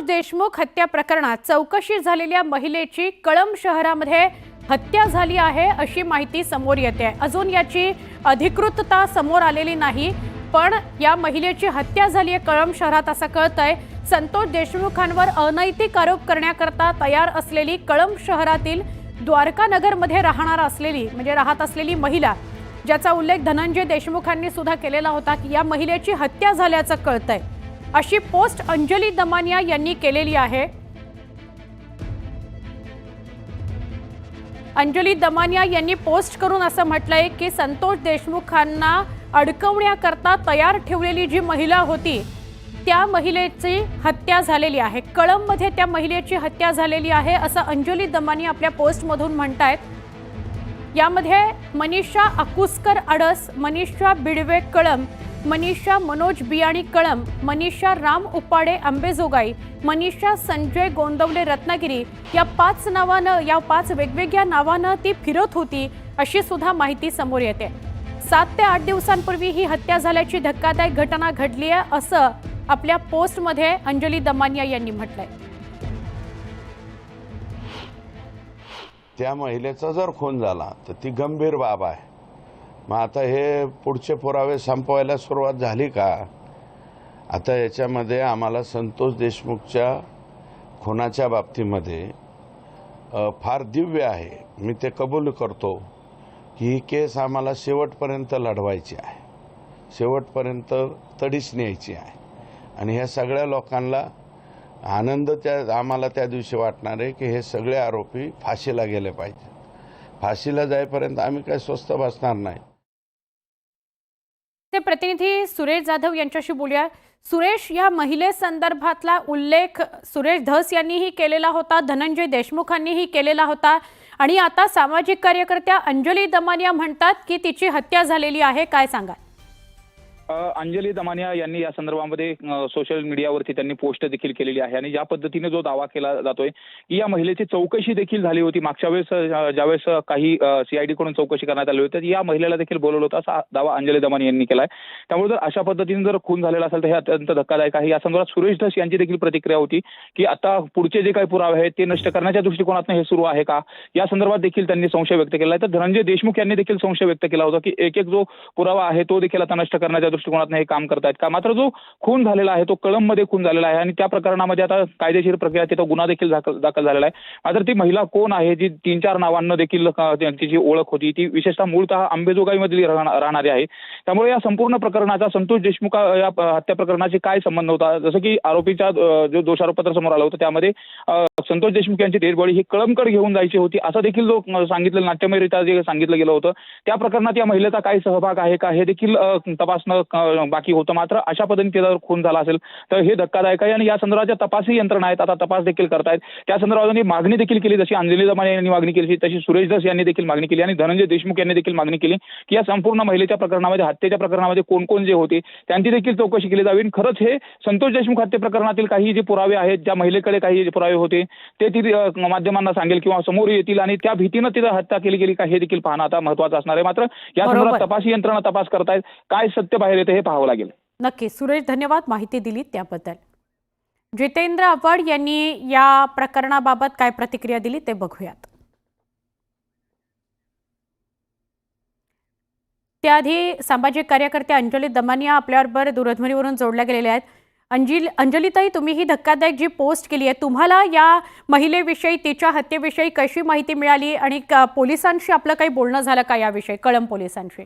देशमुख हत्या प्रकरणात चौकशी झालेल्या महिलेची कळंब शहरामध्ये हत्या झाली आहे अशी माहिती समोर येते। अजून याची अधिकृतता समोर आलेली नाही, पण या महिलेची हत्या झाली आहे कळंब शहरात असं कळतंय। संतोष देशमुखांवर अनैतिक आरोप करण्याकरता तयार असलेली कळंब शहरातील द्वारका नगरमध्ये राहत असलेली महिला, ज्याचा उल्लेख धनंजय देशमुखांनी सुद्धा केलेला होता की या महिलेची हत्या झाल्याचं कळतंय, अशी पोस्ट अंजली दमानिया यांनी केलेली आहे। अंजली दमानिया यांनी पोस्ट करून असं म्हटलंय की संतोष देशमुखांना अडकवण्याकरता तयार ठेवलेली जी महिला होती त्या महिलेची हत्या झालेली आहे। कळंबमध्ये त्या महिलेची हत्या झालेली आहे असं अंजली दमानिया आपल्या पोस्टमधून म्हणतायत। यामध्ये मनीषा अकुस्कर अडस, मनीषा बिडवे कळंब, मनीषा मनोज बियाणी कळंब, मनीषा राम उपाडे अंबेजोगाई, मनीषा संजय गोंदवले रत्नागिरी या 5 वेगवेगळ्या नावानं ती फिरत होती अशी सुद्धा माहिती समोर येते। 7 ते 8 दिवसांपूर्वी ही हत्या झाल्याची धक्कादायक घटना घडली आहे असं आपल्या पोस्टमध्ये अंजली दमानिया यांनी म्हटलंय। त्या महिलेचा जर खून झाला तर ती गंभीर बाब आहे। मग आता हे पुढचे पुरावे संपवायला सुरुवात झाली का? आता याच्यामध्ये आम्हाला संतोष देशमुखच्या खुनाच्या बाबतीमध्ये फार दिव्य आहे, मी ते कबूल करतो की ही केस आम्हाला शेवटपर्यंत लढवायची आहे, शेवटपर्यंत तडीच न्यायची आहे। आणि ह्या सगळ्या लोकांना आनंद आम्हाला त्या दिवशी वाटणार आहे की हे सगळे आरोपी फाशीला गेले पाहिजे। फाशीला जाईपर्यंत आम्ही काही स्वस्थ बसणार नाही। ते प्रतिनिधी सुरेश जाधव यांच्याशी बोलूया। सुरेश, या महिलेसंदर्भातला उल्लेख सुरेश धस यांनीही केलेला होता, धनंजय देशमुखांनीही केलेला होता आणि आता सामाजिक कार्यकर्त्या अंजली दमानिया म्हणतात की तिची हत्या झालेली आहे, काय सांगा? अंजली दमानिया यांनी या संदर्भामध्ये सोशल मीडियावरती त्यांनी पोस्ट देखील केलेली आहे आणि ज्या पद्धतीने जो दावा केला जातोय की या महिलेची चौकशी देखील झाली होती मागच्या वेळेस, ज्यावेळेस काही CID कडून चौकशी करण्यात आली होती, या महिलेला देखील बोलवलं होतं असा दावा अंजली दमानिया यांनी केलाय। त्यामुळे जर अशा पद्धतीने जर खून झालेला असेल तर हे अत्यंत धक्कादायक आहे। या संदर्भात सुरेश धस यांची देखील प्रतिक्रिया होती की आता पुढचे जे काही पुरावे आहेत ते नष्ट करण्याच्या दृष्टिकोनातून हे सुरू आहे का, या संदर्भात देखील त्यांनी संशय व्यक्त केला आहे। तर धनंजय देशमुख यांनी देखील संशय व्यक्त केला होता की एक जो पुरावा आहे तो देखील आता नष्ट करण्याच्या दृष्टिकोनातून हे काम करतायत का। मात्र जो खून झालेला आहे तो कळंबमध्ये खून झालेला आहे आणि त्या प्रकरणामध्ये आता कायदेशीर प्रक्रिया तिथं गुन्हा देखील दाखल झालेला आहे। मात्र ती महिला कोण आहे, जी 3-4 नावांना देखील तिची ओळख होती, ती विशेषतः मूळतः अंबेजोगाईमधली राहणारी आहे। त्यामुळे या संपूर्ण प्रकरणाचा संतोष देशमुख या हत्या प्रकरणाशी काय संबंध होता, जसं की आरोपीच्या जो दोषारोपपत्र समोर आलं होतं त्यामध्ये संतोष देशमुख यांची डेड बॉडी ही कळंबकडे घेऊन जायची होती असं देखील जो सांगितलं नाट्यमयरित्या जे सांगितलं गेलं होतं, त्या प्रकरणात या महिलेचा काय सहभाग आहे का हे देखील तपासणं बाकी होतं। मात्र अशा पद्धतीने जर खून झाला असेल तर हे धक्कादायक आहे आणि या संदर्भाच्या तपासही यंत्रणा आहेत, आता तपास देखील करतायत। त्या संदर्भात मागणी देखील केली, जशी अंजली दमानिया यांनी मागणी केली तशी सुरेश धस यांनी देखील मागणी केली आणि धनंजय देशमुख यांनी देखील मागणी केली की या संपूर्ण महिलेच्या प्रकरणामध्ये, हत्येच्या प्रकरणामध्ये कोण कोण जे होते त्यांची देखील चौकशी केली जावी। खरंच हे संतोष देशमुख हत्ये प्रकरणातील काही जे पुरावे आहेत, ज्या महिलेकडे काही जे पुरावे होते ते ती माध्यमांना सांगेल किंवा समोर येतील आणि त्या भीतीनं तिथं हत्या केली गेली का हे देखील पाहणं आता महत्त्वाचं असणार आहे। मात्र या संदर्भात तपासी यंत्रणा तपास करतायत, काय सत्य बाहेर येते हे पाहावं लागेल। नक्की सुरेश, धन्यवाद माहिती दिली त्याबद्दल। जितेंद्र आव्हाड यांनी या प्रकरणाबाबत काय प्रतिक्रिया दिली ते बघूयात। त्याआधी सामाजिक कार्यकर्त्या अंजली दमानिया आपल्याबरोबर दूरध्वनीवरून जोडल्या गेलेल्या आहेत। अंजलीताई, तुम्ही ही धक्कादायक जी पोस्ट केली आहे, तुम्हाला या महिलेविषयी, तिच्या हत्येविषयी कशी माहिती मिळाली आणि पोलिसांशी आपलं काही बोलणं झालं का याविषयी, कळंब पोलिसांशी?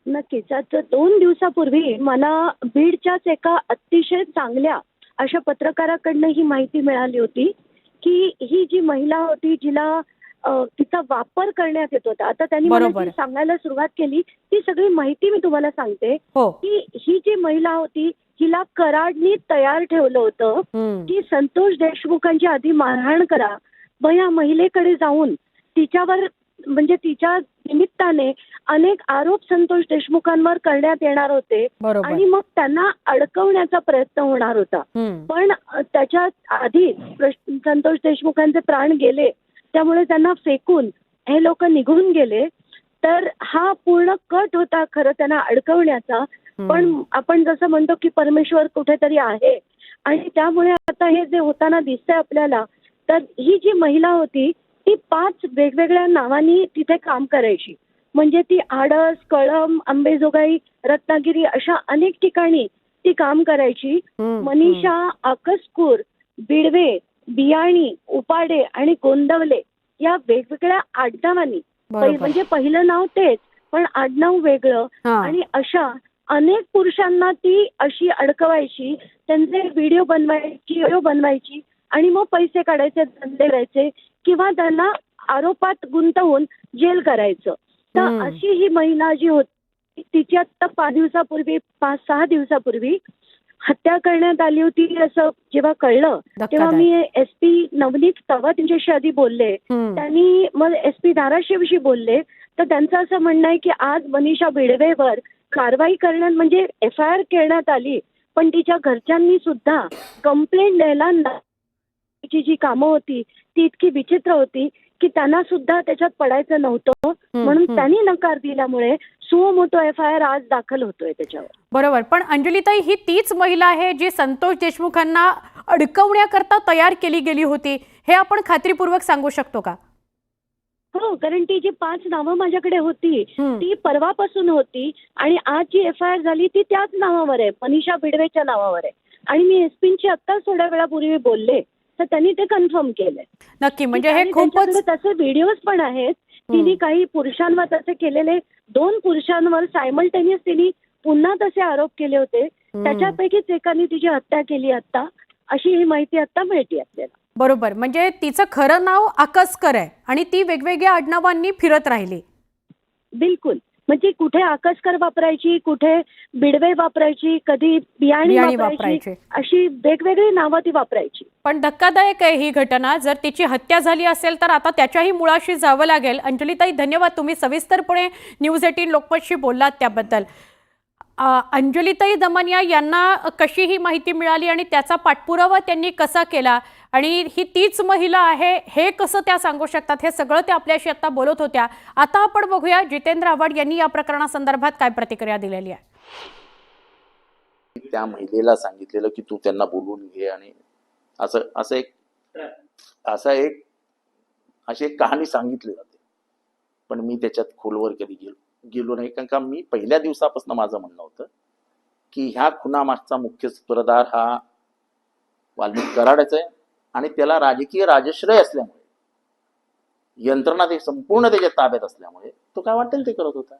नक्कीच। आता 2 दिवसापूर्वी मला बीडच्याच एका अतिशय चांगल्या अशा पत्रकाराकडनं ही माहिती मिळाली होती की ही जी महिला होती जिला तिचा वापर करण्यात येत होता। आता त्यांनी मला सांगायला सुरुवात केली, ती सगळी माहिती मी तुम्हाला सांगते की ही जी महिला होती हिला कराडनी तयार ठेवलं होतं की संतोष देशमुखांची आधी मारहाण करा, मग या महिलेकडे जाऊन तिच्यावर, म्हणजे तिच्या निमित्ताने अनेक आरोप संतोष देशमुखांवर करण्यात येणार होते आणि मग त्यांना अडकवण्याचा प्रयत्न होणार होता। पण त्याच्या आधी संतोष देशमुखांचे प्राण गेले, त्यामुळे त्यांना फेकून हे लोक निघून गेले। तर हा पूर्ण कट होता खरं त्यांना अडकवण्याचा। पण आपण जसं म्हणतो की परमेश्वर कुठेतरी आहे आणि त्यामुळे आता हे जे होताना दिसतंय आपल्याला, तर ही जी महिला होती ती 5 वेगवेगळ्या नावांनी तिथे काम करायची. म्हणजे ती आडस, कळंब, अंबेजोगाई, रत्नागिरी अशा अनेक ठिकाणी ती काम करायची. मनीषा, आकसपूर, बिडवे, बियाणी, उपाडे आणि गोंदवले या वेगवेगळ्या आडनावांनी, बरोबर. म्हणजे पहिलं नाव तेच पण आडनाव वेगळं, हा. आणि अशा अनेक पुरुषांना ती अशी अडकवायची, त्यांचे व्हिडिओ बनवायची आणि मग पैसे काढायचे, धंदे करायचे किंवा त्यांना आरोपात गुंतवून जेल करायचं. तर अशी ही महिला जी होती तिची आता 5-6 दिवसापूर्वी हत्या करण्यात आली होती असं जेव्हा कळलं तेव्हा मी SP नवनीत तवा त्यांच्याशी आधी बोलले. त्यांनी मग SP धाराशिवशी बोलले. तर त्यांचं असं म्हणणं आहे की आज मनीषा बिडवेवर कारवाई करण्यात म्हणजे FIR करण्यात आली, पण तिच्या घरच्यांनी सुद्धा कंप्लेंट द्यायला तिची जी कामं होती ती इतकी विचित्र होती की त्यांना सुद्धा त्याच्यात पडायचं नव्हतं, म्हणून त्यांनी नकार दिल्यामुळे सुओ मोटो FIR आज दाखल होतोय त्याच्यावर. बरोबर. पण अंजलीताई, ही तीच महिला आहे जी संतोष देशमुखांना अडकवण्याकरता तयार केली गेली होती, हे आपण खात्रीपूर्वक सांगू शकतो का? हो, कारण ती जी 5 नावं माझ्याकडे होती ती परवापासून होती आणि आज जी FIR झाली ती त्याच नावावर आहे, मनीषा बिडवेच्या नावावर आहे. आणि मी SPंची आता थोड्या वेळापूर्वी बोलले तर त्यांनी ते कन्फर्म केलंय. नक्की. म्हणजे हे खूपच तसे व्हिडिओज पण आहेत. तिने काही पुरुषांवर तसे केलेले 2 पुरुषांवर सायमल्टेनियस तिने पुन्हा तसे आरोप केले होते. त्याच्यापैकीच एकाने तिची हत्या केली आता, अशी ही माहिती आता मिळते आपल्याला. बरोबर. म्हणजे तिचं खरं नाव आकसकर आहे आणि ती वेगवेगळ्या आडनावांनी फिरत राहिली. बिलकुल. म्हणजे कुठे आकसकर वापरायची, कुठे बिडवे वापरायची, कधी बियाणी वापरायची, अशी वेगवेगळी नावं ती वापरायची. पण धक्कादायक आहे ही घटना. जर तिची हत्या झाली असेल तर आता त्याच्याही मुळाशी जावं लागेल. अंजलीताई, धन्यवाद. तुम्ही सविस्तरपणे न्यूज 18 लोकमतशी बोललात त्याबद्दल. अंजलीताई दमनिया यांना कशी ही माहिती मिळाली आणि त्याचा पाठपुरावा त्यांनी कसा केला आणि ही तीच महिला आहे हे कसं त्या सांगू शकतात, हे सगळं त्या आपल्याशी आता बोलत होत्या. आता आपण बघूया जितेंद्र आव्हाड यांनी या प्रकरणासंदर्भात काय प्रतिक्रिया दिलेली आहे. त्या महिलेला सांगितलेलं की तू त्यांना बोलून घे आणि अशी एक कहाणी सांगितली जाते, पण मी त्याच्यात खोलवर कधी गेलो नाही. कारण का मी पहिल्या दिवसापासून माझं म्हणणं होतं की ह्या खुनामागचा मुख्य सूत्रधार हा वाल्मिक कराडच आहे आणि त्याला राजकीय राजश्रय असल्यामुळे, यंत्रणा ते संपूर्ण त्याच्या ताब्यात असल्यामुळे तो काय वाटेल ते करत होता.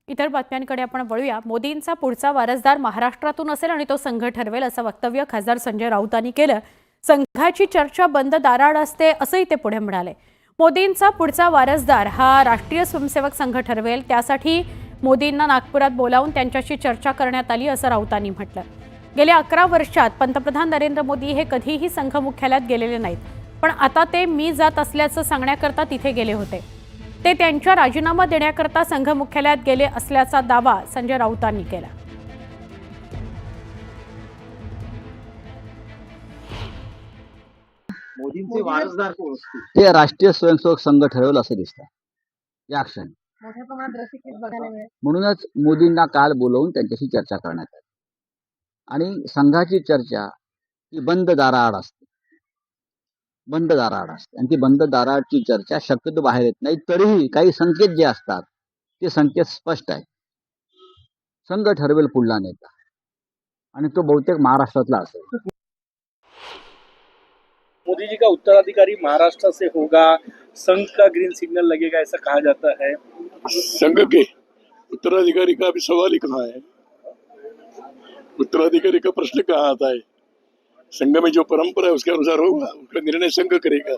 इतर बातम्यांकडे आपण वळूया. मोदींचा पुढचा वारसदार महाराष्ट्रातून असेल आणि तो संघ ठरवेल असं वक्तव्य खासदार संजय राऊतांनी केलं. संघाची चर्चा बंद दाराआड असते असंही ते पुढे म्हणाले. मोदींचा पुढचा वारसदार हा राष्ट्रीय स्वयंसेवक संघ ठरवेल, त्यासाठी मोदींना नागपुरात बोलावून त्यांच्याशी चर्चा करण्यात आली असं राऊतांनी म्हटलं. गेल्या 11 वर्षात पंतप्रधान नरेंद्र मोदी हे कधीही संघ मुख्यालयात गेलेले नाहीत, पण आता ते मी जात असल्याचं सांगण्याकरता तिथे गेले होते. ते त्यांच्या राजीनामा देण्याकरता संघ मुख्यालयात गेले असल्याचा दावा संजय राऊतांनी केला. मोदींचे वारसदार कोण असतील ते राष्ट्रीय स्वयंसेवक संघ ठरवलं असं दिसतं या क्षणी. म्हणूनच मोदींना काल बोलवून त्यांच्याशी चर्चा करण्यात आली आणि संघाची चर्चा ही बंद दाराआड असते आणि ती बंद दाराआडची चर्चा शक्यतो बाहेर येत नाही. तरीही काही संकेत जे असतात ते संकेत स्पष्ट आहेत. संघ ठरवेल पुढला नेता आणि तो बहुतेक महाराष्ट्रातला असेल. मोदी जी का उत्तराधिकारी महाराष्ट्र से होगा, संघ का ग्रीन सिग्नल लगेगा ऐसा कहा जाता है. संघ के उत्तराधिकारी का अभी सवाल ही कहाँ है. उत्तराधिकारी का प्रश्न कहाँ आता है. संघ में जो परंपरा है उसके अनुसार होगा, उसका निर्णय संघ करेगा.